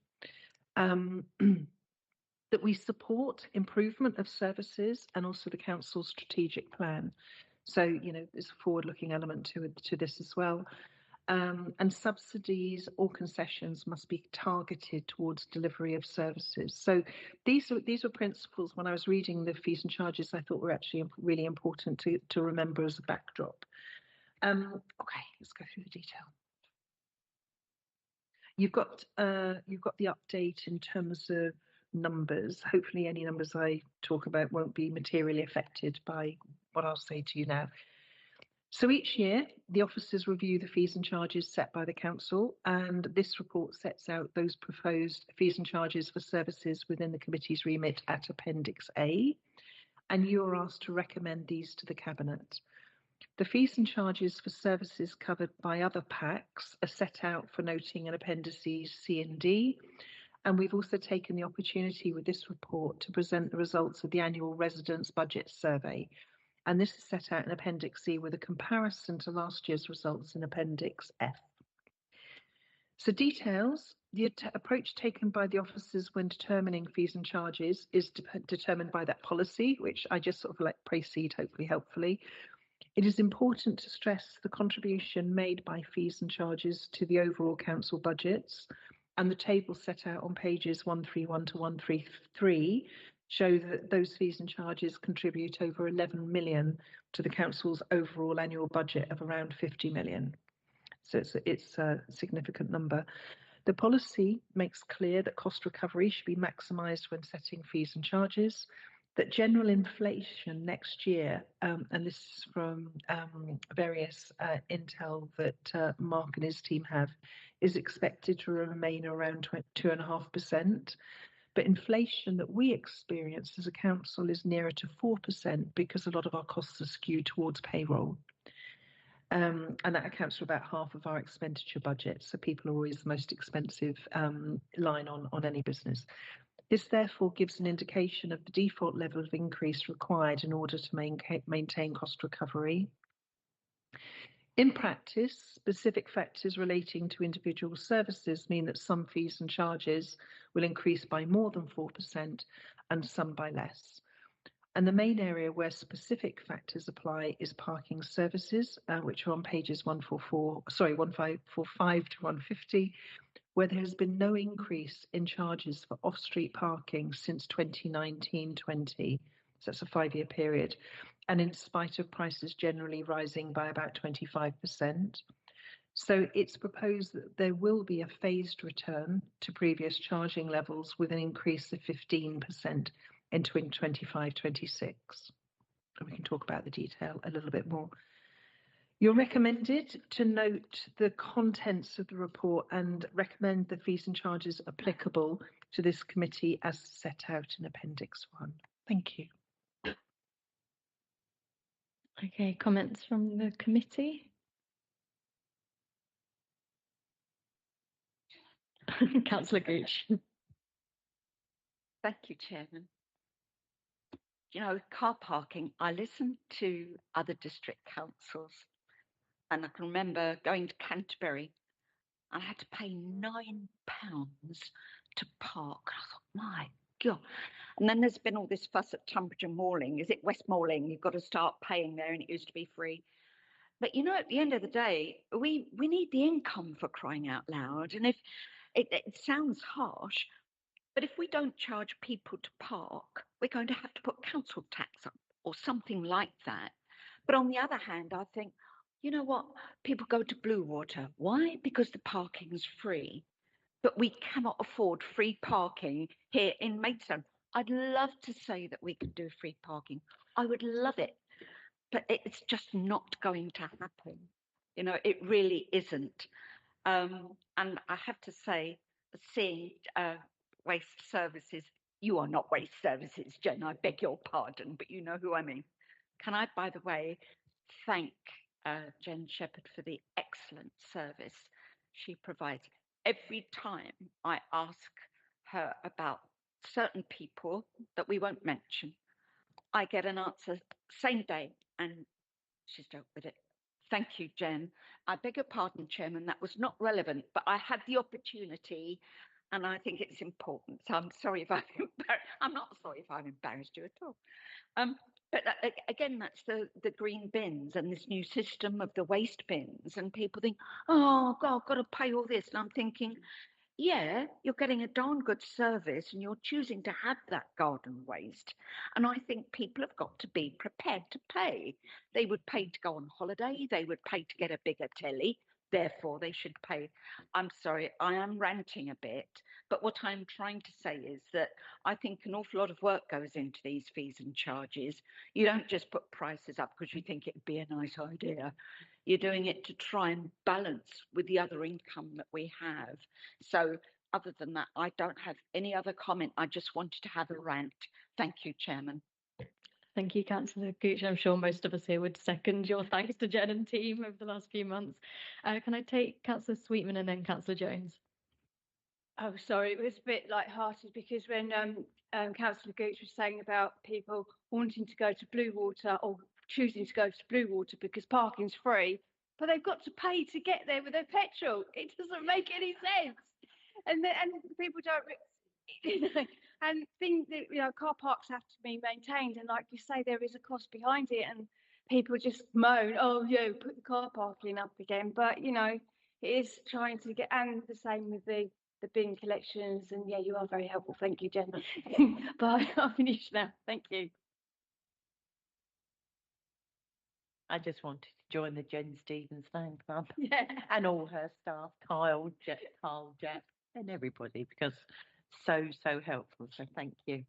That we support improvement of services and also the council's strategic plan. So, there's a forward-looking element to this as well. And subsidies or concessions must be targeted towards delivery of services. So these were principles when I was reading the fees and charges I thought were actually really important to remember as a backdrop. Okay, let's go through the detail. You've got the update in terms of numbers. Hopefully any numbers I talk about won't be materially affected by what I'll say to you now. So each year, the officers review the fees and charges set by the council, and this report sets out those proposed fees and charges for services within the committee's remit at Appendix A, and you are asked to recommend these to the Cabinet. The fees and charges for services covered by other packs are set out for noting in Appendices C and D, and we've also taken the opportunity with this report to present the results of the annual residents' budget survey. And this is set out in Appendix C with a comparison to last year's results in Appendix F. So details, the approach taken by the officers when determining fees and charges is determined by that policy, which I just sort of let precede, hopefully helpfully. It is important to stress the contribution made by fees and charges to the overall council budgets, and the table set out on pages 131 to 133 show that those fees and charges contribute over 11 million to the council's overall annual budget of around 50 million. So it's a significant number. The policy makes clear that cost recovery should be maximised when setting fees and charges, that general inflation next year, and this is from various intel that Mark and his team have, is expected to remain around 2.5%. But inflation that we experience as a council is nearer to 4% because a lot of our costs are skewed towards payroll. And that accounts for about half of our expenditure budget. So people are always the most expensive line on any business. This therefore gives an indication of the default level of increase required in order to maintain cost recovery. In practice, specific factors relating to individual services mean that some fees and charges will increase by more than 4% and some by less. And the main area where specific factors apply is parking services, which are on pages 1545 to 150, where there has been no increase in charges for off-street parking since 2019-20. So that's a 5-year period. And in spite of prices generally rising by about 25%. So it's proposed that there will be a phased return to previous charging levels with an increase of 15% in 2025-26. We can talk about the detail a little bit more. You're recommended to note the contents of the report and recommend the fees and charges applicable to this committee as set out in Appendix 1. Thank you. Okay, comments from the committee? Councillor Gooch. Thank you, Chairman. You know, car parking, I listen to other district councils, and I can remember going to Canterbury and I had to pay £9 to park. I thought, my God. And then there's been all this fuss at Tunbridge and Malling. Is it West Malling? You've got to start paying there, and it used to be free. But, you know, at the end of the day, we need the income, for crying out loud. And if it sounds harsh, but if we don't charge people to park, we're going to have to put council tax up or something like that. But on the other hand, I think, you know what? People go to Blue Water. Why? Because the parking's free. But we cannot afford free parking here in Maidstone. I'd love to say that we could do free parking. I would love it. But it's just not going to happen. You know, it really isn't. And I have to say, seeing waste services, you are not waste services, Jen, I beg your pardon, but you know who I mean. Can I, by the way, thank Jen Shepherd for the excellent service she provides. Every time I ask her about certain people that we won't mention, I get an answer same day, and she's dealt with it. Thank you, Jen. I beg your pardon, Chairman, that was not relevant, but I had the opportunity, and I think it's important. So I'm sorry if I'm not sorry if I've embarrassed you at all. But again, that's the green bins and this new system of the waste bins, and people think, oh God, I've got to pay all this, and I'm thinking, yeah, you're getting a darn good service and you're choosing to have that garden waste. And I think people have got to be prepared to pay. They would pay to go on holiday. They would pay to get a bigger telly. Therefore, they should pay. I'm sorry, I am ranting a bit. But what I'm trying to say is that I think an awful lot of work goes into these fees and charges. You don't just put prices up because you think it would be a nice idea. You're doing it to try and balance with the other income that we have. So other than that, I don't have any other comment. I just wanted to have a rant. Thank you, Chairman. Thank you, Councillor Gooch. I'm sure most of us here would second your thanks to Jen and team over the last few months. Can I take Councillor Sweetman and then Councillor Jones? Oh, sorry, it was a bit light-hearted because when Councillor Gooch was saying about people wanting to go to Blue Water or choosing to go to Blue Water because parking's free, but they've got to pay to get there with their petrol. It doesn't make any sense. And people don't, you know, and things that, you know, car parks have to be maintained, and like you say, there is a cost behind it, and people just moan, oh yeah, put the car parking up again. But you know, it is trying to get, and the same with the bin collections. And yeah, you are very helpful. Thank you, Jen. But I'll finish now. Thank you. I just wanted to join the Jen Stevens fan club. Yeah. And all her staff, Carl, Jack, and everybody, because so helpful. So thank you.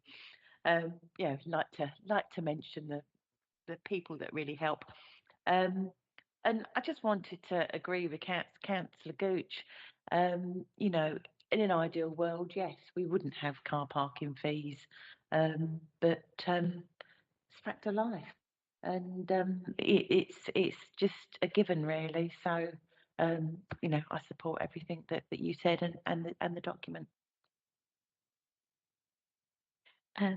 Yeah, like to mention the people that really help. And I just wanted to agree with Councillor Gooch. You know, in an ideal world, yes, we wouldn't have car parking fees, but it's fact of life, and it's just a given, really. So, you know, I support everything that you said and the document.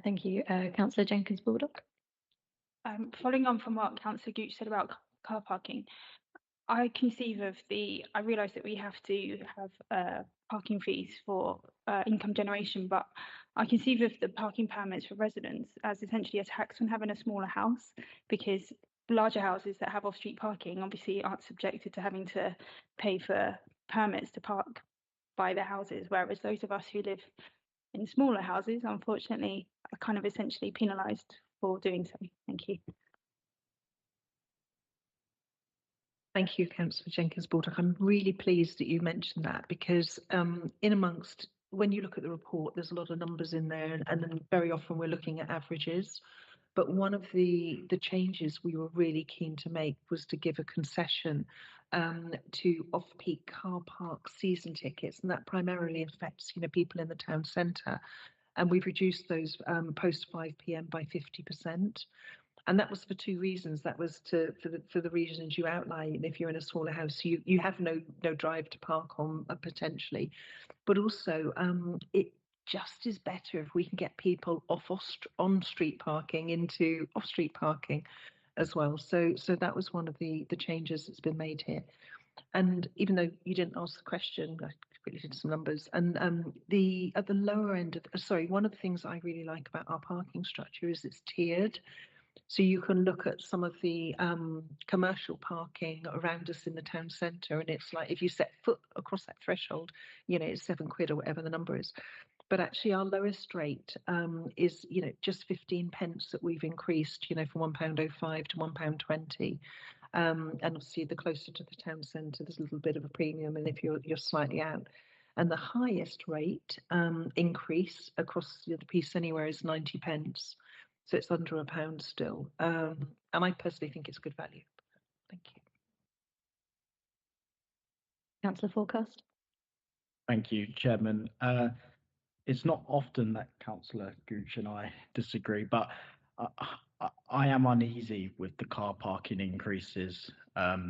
Thank you. Councillor Jenkins-Baldock. Following on from what Councillor Gooch said about car parking, I realise that we have to have parking fees for income generation, but I conceive of the parking permits for residents as essentially a tax on having a smaller house, because larger houses that have off-street parking obviously aren't subjected to having to pay for permits to park by their houses, whereas those of us who live in smaller houses, unfortunately, are kind of essentially penalised for doing so. Thank you. Thank you, Councillor Jenkins-Baldock. I'm really pleased that you mentioned that, because in amongst, when you look at the report, there's a lot of numbers in there, and then very often we're looking at averages. But one of the changes we were really keen to make was to give a concession to off-peak car park season tickets, and that primarily affects, you know, people in the town centre. And we've reduced those post 5 p.m. by 50%. And that was for two reasons. That was for the reasons you outlined. If you're in a smaller house, you have no drive to park on potentially, but also it just is better if we can get people off on street parking into off street parking as well. So that was one of the changes that's been made here. And even though you didn't ask the question, I quickly did some numbers. And at the lower end of one of the things I really like about our parking structure is it's tiered. So you can look at some of the commercial parking around us in the town centre, and it's like if you set foot across that threshold, you know, it's £7 or whatever the number is. But actually, our lowest rate is, you know, just 15 pence that we've increased, you know, from £1.05 to £1.20. And obviously, the closer to the town centre, there's a little bit of a premium, and if you're slightly out. And the highest rate increase across the piece anywhere is 90 pence. So it's under £1 still. And I personally think it's good value. Thank you. Councillor Forecast. Thank you, Chairman. It's not often that Councillor Gooch and I disagree, but I am uneasy with the car parking increases. I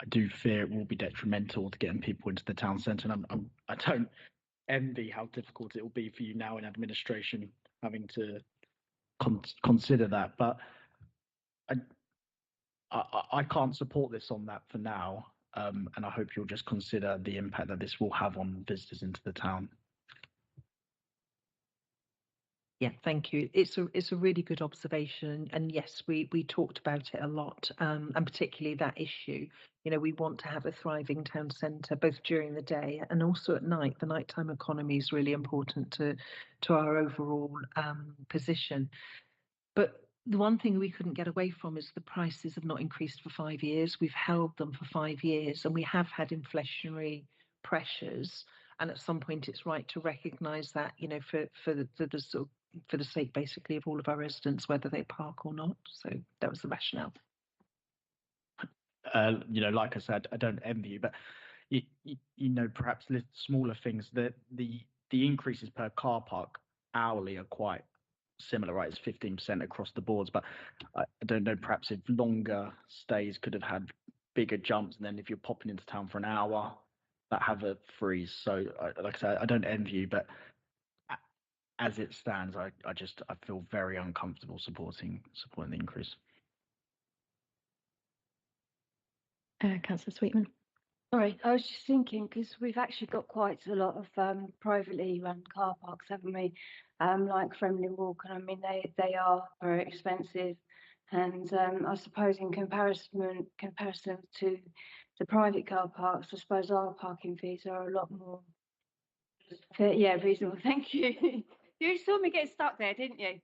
do fear it will be detrimental to getting people into the town centre, and I don't envy how difficult it will be for you now in administration having to consider that. But I can't support this on that for now, and I hope you'll just consider the impact that this will have on visitors into the town. Yeah, thank you. It's a really good observation, and yes, we talked about it a lot, and particularly that issue. You know, we want to have a thriving town centre both during the day and also at night. The nighttime economy is really important to our overall position. But the one thing we couldn't get away from is the prices have not increased for 5 years. We've held them for 5 years, and we have had inflationary pressures. And at some point, it's right to recognise that, you know, for the sake basically of all of our residents, whether they park or not. So that was the rationale. You know, like I said, I don't envy you, but you know, perhaps smaller things that the increases per car park hourly are quite similar, right? It's 15% across the boards, but I don't know, perhaps if longer stays could have had bigger jumps, and then if you're popping into town for an hour, that have a freeze. So like I said, I don't envy you, but as it stands, I feel very uncomfortable supporting the increase. Councillor Sweetman. Sorry, I was just thinking, because we've actually got quite a lot of privately run car parks, haven't we? Like Fremley Walk, and I mean they are very expensive, and I suppose in comparison to the private car parks, I suppose our parking fees are a lot more. Yeah, reasonable. Thank you. You saw me get stuck there, didn't you?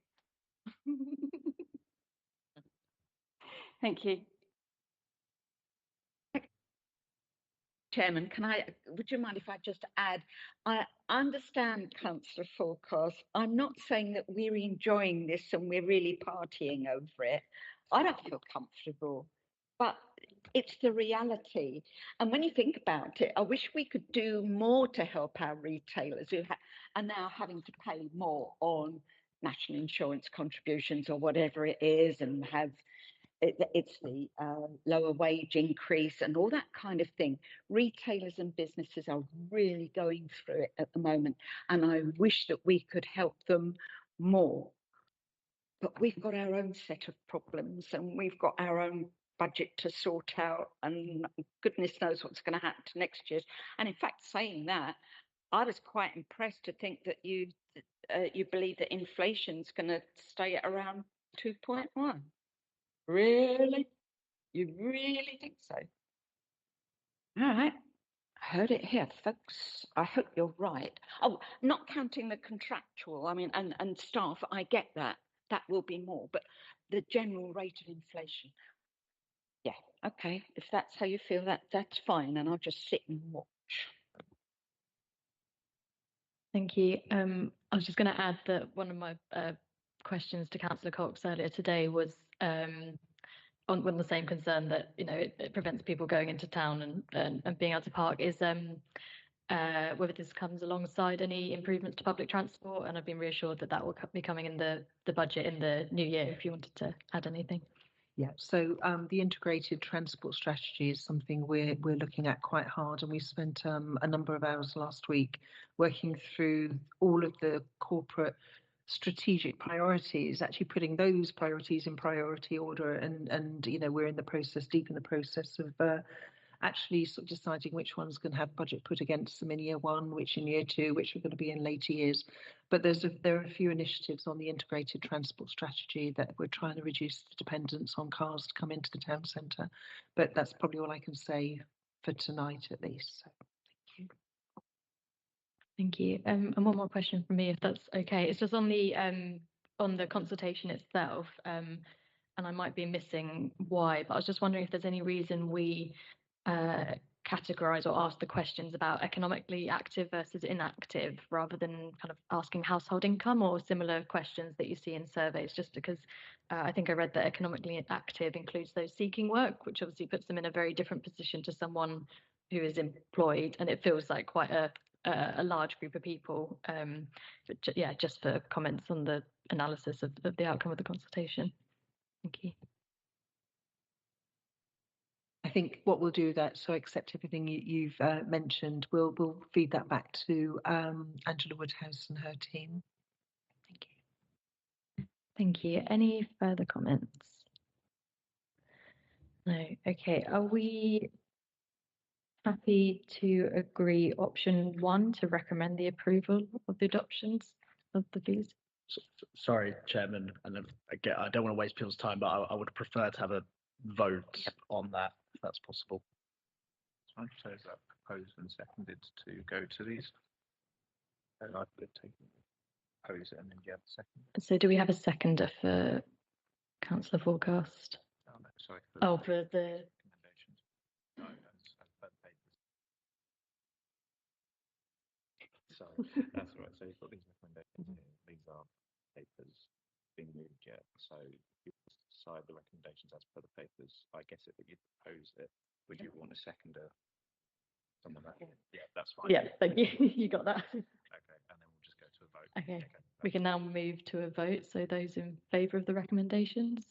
Thank you. Chairman, would you mind if I just add, I understand Councillor Forecast. I'm not saying that we're enjoying this and we're really partying over it. I don't feel comfortable, but it's the reality. And when you think about it, I wish we could do more to help our retailers who are now having to pay more on national insurance contributions or whatever it is, and have it's the lower wage increase and all that kind of thing. Retailers and businesses are really going through it at the moment, and I wish that we could help them more. But we've got our own set of problems, and we've got our own budget to sort out, and goodness knows what's going to happen to next year's. And in fact, saying that, I was quite impressed to think that you believe that inflation's going to stay at around 2.1. Really? You really think so? All right. I heard it here, folks. I hope you're right. Oh, not counting the contractual, I mean, and staff, I get that. That will be more, but the general rate of inflation. Yeah, okay. If that's how you feel, that's fine, and I'll just sit and watch. Thank you. I was just going to add that one of my questions to Councillor Cox earlier today was on the same concern that it prevents people going into town and being able to park, is whether this comes alongside any improvements to public transport, and I've been reassured that will be coming in the budget in the new year. If you wanted to add anything. Yeah, so the integrated transport strategy is something we're looking at quite hard, and we spent a number of hours last week working through all of the corporate strategic priorities, actually putting those priorities in priority order, and we're deep in the process of actually sort of deciding which one's going to have budget put against them in year one, which in year two, which are going to be in later years. But there are a few initiatives on the integrated transport strategy that we're trying to reduce the dependence on cars to come into the town centre. But that's probably all I can say for tonight, at least. So, thank you. Thank you. And one more question from me, if that's okay. It's just on the consultation itself, and I might be missing why, but I was just wondering if there's any reason we categorize or ask the questions about economically active versus inactive, rather than kind of asking household income or similar questions that you see in surveys, just because I think I read that economically active includes those seeking work, which obviously puts them in a very different position to someone who is employed, and it feels like quite a large group of people. But yeah, just for comments on the analysis of the outcome of the consultation. Thank you. I think what we'll do so accept everything you've mentioned. We'll feed that back to Angela Woodhouse and her team. Thank you. Thank you. Any further comments? No. Okay. Are we happy to agree option 1 to recommend the approval of the adoptions of the fees? Sorry, Chairman, and again, I don't want to waste people's time, but I would prefer to have a vote on that, if that's possible. So is that proposed and seconded to go to these? And I've propose it and then get a second. So do we have a seconder for Councillor Forecast? Oh, no, sorry. For the recommendations. No, sorry, that's all right. So you've got these recommendations here. These are papers being moved yet. So you decide the recommendations as per the papers. I guess that you propose it. Would you want a seconder? Someone that? Yeah, that's fine. Yeah, thank you. You got that. Okay, and then we'll just go to a vote. Okay. We can now move to a vote. So those in favour of the recommendations?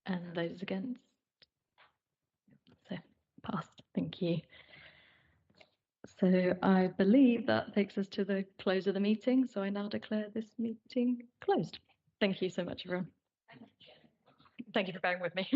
And those against? So passed. Thank you. So I believe that takes us to the close of the meeting. So I now declare this meeting closed. Thank you so much, everyone. Thank you for bearing with me.